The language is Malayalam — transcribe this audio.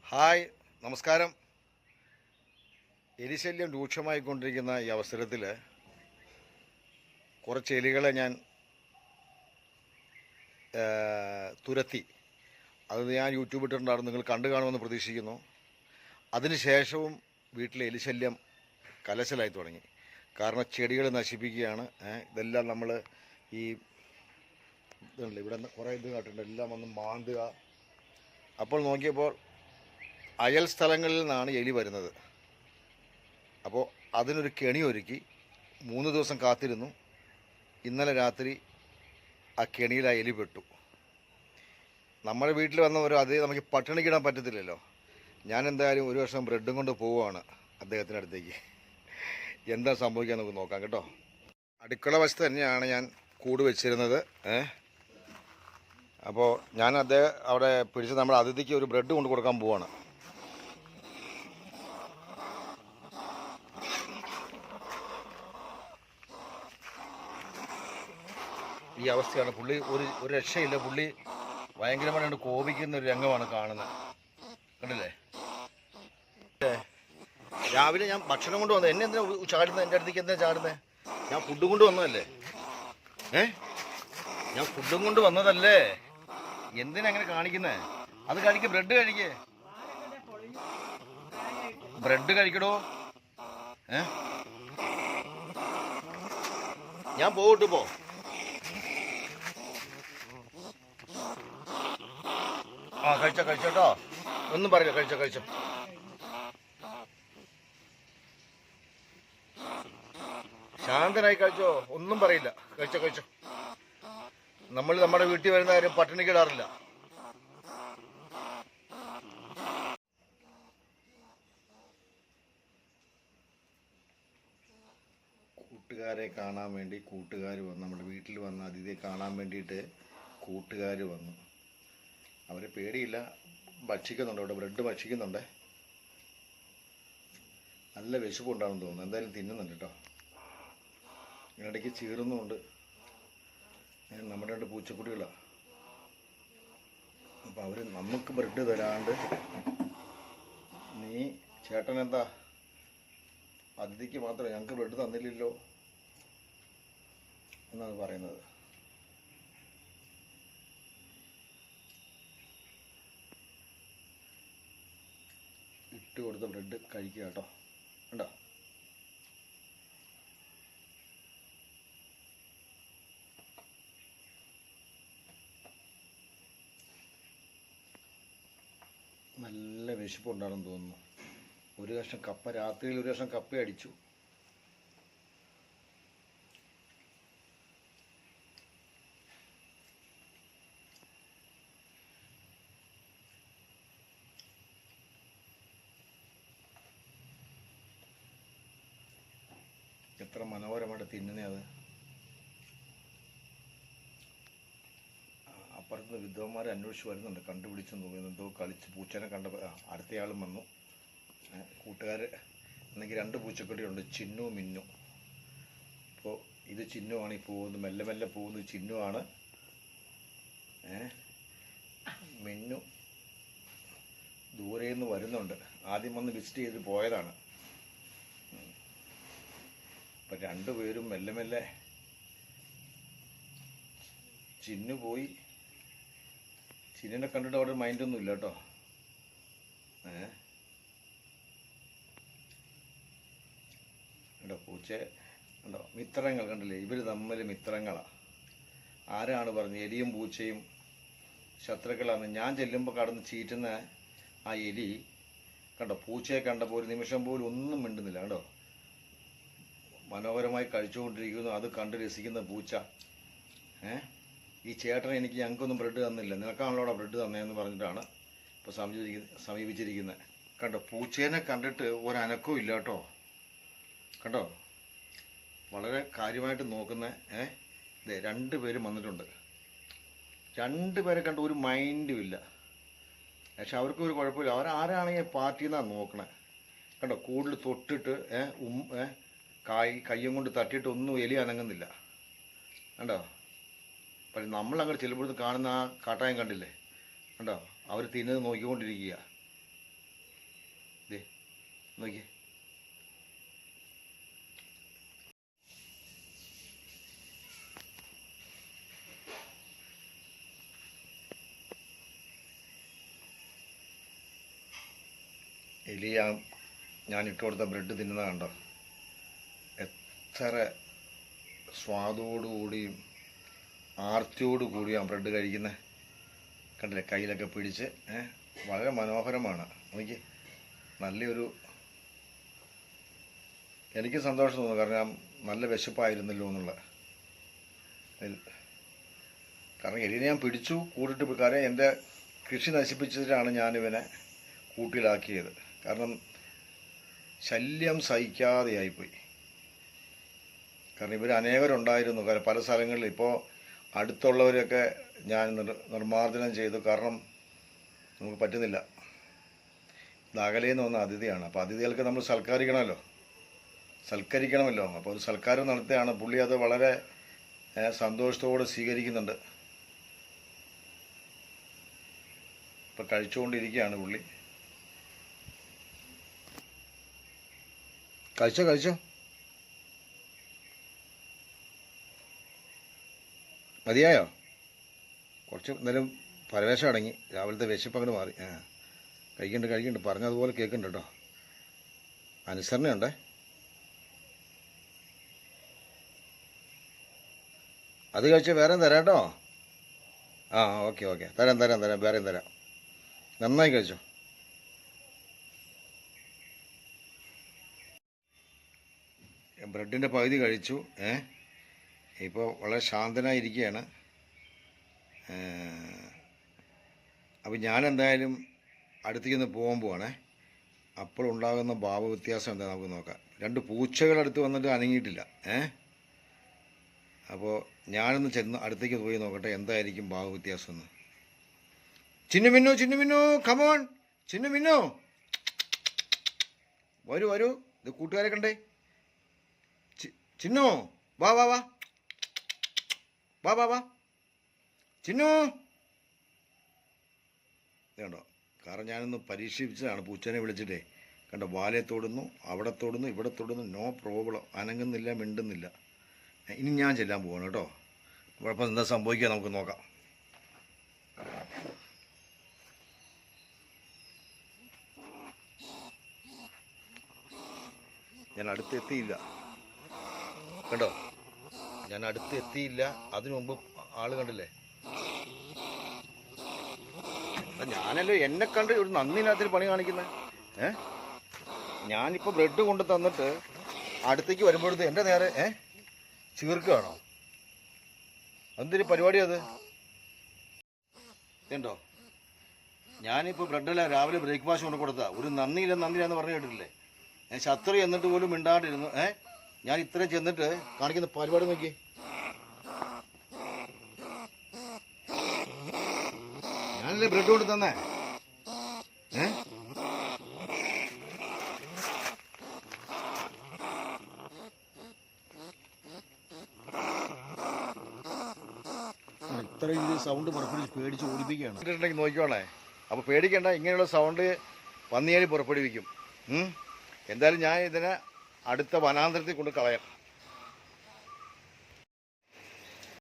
ഹായ്, നമസ്കാരം. എലിശല്യം രൂക്ഷമായിക്കൊണ്ടിരിക്കുന്ന ഈ അവസരത്തിൽ കുറച്ച് എലികളെ ഞാൻ തുരത്തി. അത് ഞാൻ യൂട്യൂബ് ഇട്ടിട്ടുണ്ടായിരുന്നു, നിങ്ങൾ കണ്ടു കാണുമെന്ന് പ്രതീക്ഷിക്കുന്നു. അതിനുശേഷവും വീട്ടിലെ എലിശല്യം കലശലായി തുടങ്ങി. കാരണം ചെടികൾ നശിപ്പിക്കുകയാണ്. ഇതെല്ലാം നമ്മൾ ഈ ഇതുണ്ട്, ഇവിടെ കുറേ ഇത് കാട്ടുണ്ട്, എല്ലാം വന്ന് മാന്തുക. അപ്പോൾ നോക്കിയപ്പോൾ അയൽ സ്ഥലങ്ങളിൽ നിന്നാണ് എലി വരുന്നത്. അപ്പോൾ അതിനൊരു കെണി ഒരുക്കി 3 ദിവസം കാത്തിരുന്നു. ഇന്നലെ രാത്രി ആ കെണിയിൽ ആ എലി പെട്ടു. നമ്മുടെ വീട്ടിൽ വന്നവരോ അതേ നമുക്ക് പട്ടിണിക്കിടാൻ പറ്റത്തില്ലല്ലോ. ഞാൻ എന്തായാലും ഒരു വർഷം ബ്രെഡും കൊണ്ട് പോവുകയാണ് അദ്ദേഹത്തിൻ്റെ അടുത്തേക്ക്. എന്താ സംഭവിക്കാൻ നമുക്ക് നോക്കാം കേട്ടോ. അടുക്കള വശത്ത് തന്നെയാണ് ഞാൻ കൂട് വെച്ചിരുന്നത്. അപ്പോൾ ഞാൻ അദ്ദേഹം അവിടെ പിടിച്ച് നമ്മുടെ അതിഥിക്ക് ഒരു ബ്രെഡ് കൊണ്ട് കൊടുക്കാൻ പോവാണ്. ഈ അവസ്ഥയാണ്. പുള്ളി ഒരു രക്ഷയില്ല. പുള്ളി ഭയങ്കരമായിട്ട് കോപിക്കുന്ന ഒരു രംഗമാണ് കാണുന്നത്. കണ്ടില്ലേ? രാവിലെ ഞാൻ ഭക്ഷണം കൊണ്ട് വന്നത്. എന്നെ എന്തിനാ ചാടുന്നത്? എൻ്റെ അടുത്തേക്ക് എന്താ ചാടുന്നത്? ഞാൻ ഫുഡും കൊണ്ട് വന്നതല്ലേ. ഞാൻ ഫുഡും കൊണ്ട് വന്നതല്ലേ. എന്തിനാ അങ്ങനെ കാണിക്കുന്നത്? അത് കഴിക്ക്, ബ്രെഡ് കഴിക്കേ. ബ്രെഡ് കഴിക്കടോ. ഞാൻ പോകട്ടു പോ. കഴിച്ചോട്ടോ. ഒന്നും പറയില്ല. കഴിച്ചോ. ശാന്തനായി കഴിച്ചോ, ഒന്നും പറയില്ല. കഴിച്ചോ. നമ്മൾ നമ്മുടെ വീട്ടിൽ വരുന്ന കാര്യം പട്ടിണിക്കിടാറില്ല. കൂട്ടുകാരെ കാണാൻ വേണ്ടി കൂട്ടുകാർ വന്നു. നമ്മുടെ വീട്ടിൽ വന്ന അതിഥിയെ കാണാൻ വേണ്ടിയിട്ട് കൂട്ടുകാർ വന്നു. അവരെ പേടിയില്ല, ഭക്ഷിക്കുന്നുണ്ട്. അവിടെ ബ്രെഡ് ഭക്ഷിക്കുന്നുണ്ട്. നല്ല വിശപ്പുണ്ടാണെന്ന് തോന്നുന്നു. എന്തായാലും തിന്നുന്നുണ്ട് കേട്ടോ. ഇടയ്ക്ക് ചീറുന്നുമുണ്ട്. നമ്മുടെ 2 പൂച്ചക്കുട്ടികളാണ്. അപ്പോൾ അവർ നമുക്ക് ബ്രെഡ് തരാണ്ട്, നീ ചേട്ടൻ എന്താ അതിഥിക്ക് മാത്രം ഞങ്ങൾക്ക് ബ്രെഡ് തന്നില്ലല്ലോ എന്നാണ് പറയുന്നത്. ഇട്ട് കൊടുത്ത ബ്രെഡ് കഴിക്കുക കേട്ടോ. കണ്ടോ? നല്ല വിശപ്പുണ്ടാണെന്ന് തോന്നുന്നു. ഒരു കഷ്ണം കപ്പ, രാത്രിയിൽ ഒരു കഷ്ണം കപ്പ അടിച്ചു. എത്ര മനോഹരമായിട്ട് തിന്നുന്നേ അത്. അപ്പുറത്ത് വിദ്വാന്മാരെ അന്വേഷിച്ച് വരുന്നുണ്ട്. കണ്ടുപിടിച്ചെന്ന് തോന്നുന്നു. എന്തോ കളിച്ച് പൂച്ചേനെ കണ്ടപ്പോൾ അടുത്തയാളും വന്നു. കൂട്ടുകാർ എനിക്ക് 2 പൂച്ചക്കുട്ടിയുണ്ട്, ചിന്നു മിന്നു. അപ്പോൾ ഇത് ചിന്നുവാണ് ഈ പോകുന്നത്, മെല്ലെ പോകുന്നത് ചിന്നുവാണ്. മിന്നു ദൂരെ നിന്ന് വരുന്നുണ്ട്. ആദ്യം വന്ന് വിസിറ്റ് ചെയ്ത് പോയതാണ്. അപ്പം 2 പേരും മെല്ലെ ചിന്നു പോയി. ചിന്നിനെ കണ്ടിട്ട് അവിടെ മൈൻഡൊന്നും ഇല്ല കേട്ടോ. കേട്ടോ, പൂച്ച ഉണ്ടോ? മിത്രങ്ങൾ കണ്ടില്ലേ? ഇവർ തമ്മിൽ മിത്രങ്ങളാണ്. ആരാണ് പറഞ്ഞത് എലിയും പൂച്ചയും ശത്രുക്കളാണ്? ഞാൻ ചെല്ലുമ്പോൾ കടന്ന് ചീറ്റുന്ന ആ എലി കണ്ടോ, പൂച്ചയെ കണ്ടപ്പോൾ ഒരു നിമിഷം പോലും ഒന്നും മിണ്ടുന്നില്ല. കണ്ടോ, മനോഹരമായി കഴിച്ചുകൊണ്ടിരിക്കുന്നു. അത് കണ്ട് രസിക്കുന്ന പൂച്ച. ഈ ചേട്ടൻ ഞങ്ങൾക്കൊന്നും ബ്രെഡ് തന്നില്ല, നിനക്കാണല്ലോടാ ബ്രെഡ് തന്നതെന്ന് പറഞ്ഞിട്ടാണ് ഇപ്പോൾ സമീപിച്ചിരിക്കുന്നത്. കണ്ടോ, പൂച്ചേനെ കണ്ടിട്ട് ഒരനക്കവും ഇല്ല കേട്ടോ. കണ്ടോ, വളരെ കാര്യമായിട്ട് നോക്കുന്ന 2 പേരും വന്നിട്ടുണ്ട്. 2 പേരെ കണ്ട് ഒരു മൈൻഡും ഇല്ല. പക്ഷെ അവർക്കും ഒരു കുഴപ്പമില്ല. അവരാരാണെങ്കിൽ പാർട്ടിയിൽ നിന്നാണ് നോക്കണേ. കണ്ടോ, കൂടുതൽ തൊട്ടിട്ട് കയ്യും കൊണ്ട് തട്ടിയിട്ട് ഒന്നും എലി അനങ്ങുന്നില്ല. കണ്ടോ? പക്ഷെ നമ്മളങ്ങോട്ട് ചെല്ലുമ്പോഴത്ത് കാണുന്ന ആ കാട്ടായം കണ്ടില്ലേ? കണ്ടോ, അവർ തിന്നത് നോക്കിക്കൊണ്ടിരിക്കുക. നോക്കി. എലി ഞാൻ ഇട്ട് കൊടുത്ത ബ്രെഡ് തിന്നുന്ന കണ്ടോ? എത്ര സ്വാദോടുകൂടിയും ആർത്തിയോടു കൂടിയാണ് ബ്രെഡ് കഴിക്കുന്നത്. കണ്ടില്ലേ, കയ്യിലൊക്കെ പിടിച്ച് വളരെ മനോഹരമാണ്. നോക്കി, നല്ലൊരു, എനിക്ക് സന്തോഷം തോന്നുന്നു. കാരണം നല്ല വിശപ്പായിരുന്നല്ലോ എന്നുള്ള. കാരണം എലിനെ ഞാൻ പിടിച്ചു കൂടിട്ട്, കാരണം എൻ്റെ കൃഷി നശിപ്പിച്ചിട്ടാണ് ഞാനിവനെ കൂട്ടിലാക്കിയത്. കാരണം ശല്യം സഹിക്കാതെയായിപ്പോയി. കാരണം ഇവർ അനേകരുണ്ടായിരുന്നു പല സ്ഥലങ്ങളിൽ. ഇപ്പോൾ അടുത്തുള്ളവരെയൊക്കെ ഞാൻ നിർമ്മാർജ്ജനം ചെയ്തു. കാരണം നമുക്ക് പറ്റുന്നില്ല. ഇത് അകലേന്ന് വന്ന അതിഥിയാണ്. അപ്പോൾ അതിഥികൾക്ക് നമ്മൾ സൽക്കരിക്കണമല്ലോ. അപ്പോൾ ഒരു സൽക്കാരം നടത്തുകയാണ്. പുള്ളി അത് വളരെ സന്തോഷത്തോടെ സ്വീകരിക്കുന്നുണ്ട്. ഇപ്പം കഴിച്ചുകൊണ്ടിരിക്കുകയാണ് പുള്ളി. കഴിച്ചോ മതിയായോ? കുറച്ച് എന്തായാലും പരവേശം അടങ്ങി. രാവിലത്തെ വിശപ്പ് അങ്ങോട്ട് മാറി. കഴിക്കുന്നുണ്ട്. പറഞ്ഞതുപോലെ കേൾക്കുന്നുണ്ട് കേട്ടോ. അനുസരണയുണ്ടേ. അത് കഴിച്ചാൽ വേറെയും തരാം കേട്ടോ. ഓക്കെ തരാം, വേറെയും തരാം. നന്നായി കഴിച്ചോ. ബ്രെഡിൻ്റെ പകുതി കഴിച്ചു. ഇപ്പോൾ വളരെ ശാന്തനായിരിക്കുകയാണ്. അപ്പോൾ ഞാനെന്തായാലും അടുത്തേക്കൊന്ന് പോകാൻ പോവാണേ. അപ്പോൾ ഉണ്ടാകുന്ന ഭാവവ്യത്യാസം എന്താ നമുക്ക് നോക്കാം. 2 പൂച്ചകൾ അടുത്ത് വന്നിട്ട് അനങ്ങിയിട്ടില്ല. അപ്പോൾ ഞാനൊന്ന് ചെന്ന് അടുത്തേക്ക് പോയി നോക്കട്ടെ എന്തായിരിക്കും ഭാവവ്യത്യാസം എന്ന്. ചിന്നു കമോൺ. ചിന്നു വരൂ. ഇത് കൂട്ടുകാരെ കണ്ടേ. ചിന്നു വാ ചിന്നു. കണ്ടോ, കാരണം ഞാനൊന്ന് പരീക്ഷിച്ചതാണ് പൂച്ചനെ വിളിച്ചിട്ടേ. കണ്ടോ, വാലെ തൊടുന്നു, അവിടെ തൊടുന്നു, ഇവിടെ തൊടുന്നു. No problem. അനങ്ങുന്നില്ല, മിണ്ടുന്നില്ല. ഇനി ഞാൻ ചെല്ലാൻ പോവാണ് കേട്ടോ. കുഴപ്പം എന്താ സംഭവിക്കുക നമുക്ക് നോക്കാം. ഞാൻ അടുത്തെത്തിയില്ല. കണ്ടോ, ഞാൻ അടുത്തെത്തിയില്ല. അതിനു മുമ്പ് ആള് കണ്ടില്ലേ. ഞാനല്ലേ എന്നെ കണ്ട് ഒരു നന്ദിയില്ലാത്തൊരു പണി കാണിക്കുന്നത്. ഞാനിപ്പോൾ ബ്രെഡ് കൊണ്ട് തന്നിട്ട് അടുത്തേക്ക് വരുമ്പോഴത്തെ എൻ്റെ നേരെ ചീർക്കുകയാണോ? എന്തൊരു പരിപാടി അത്? ഇതുണ്ടോ, ഞാനിപ്പോൾ ബ്രെഡെല്ലാം രാവിലെ ബ്രേക്ക്ഫാസ്റ്റ് കൊണ്ട് കൊടുത്താൽ ഒരു നന്ദിയില്ലെന്ന് പറഞ്ഞു കേട്ടിട്ടില്ലേ? ശത്രു എന്നിട്ട് പോലും മിണ്ടാണ്ടിരുന്നു. ഞാൻ ഇത്രയും ചെന്നിട്ട് കാണിക്കുന്ന പരിപാടി നോക്കി. ഞാനല്ലേ ബ്രെഡ് കൊണ്ട് തന്നെ. ഇത്രയും സൗണ്ട് പേടിച്ച് ഓടിപ്പിക്കുകയാണ്. നോക്കിക്കോണേ. അപ്പോൾ പേടിക്കണ്ട, ഇങ്ങനെയുള്ള സൗണ്ട് പന്നിയേലി പുറപ്പെടുവിക്കും. എന്തായാലും ഞാൻ ഇതിനെ അടുത്ത വനാന്തരത്തിൽ കൊണ്ട് കളയാം.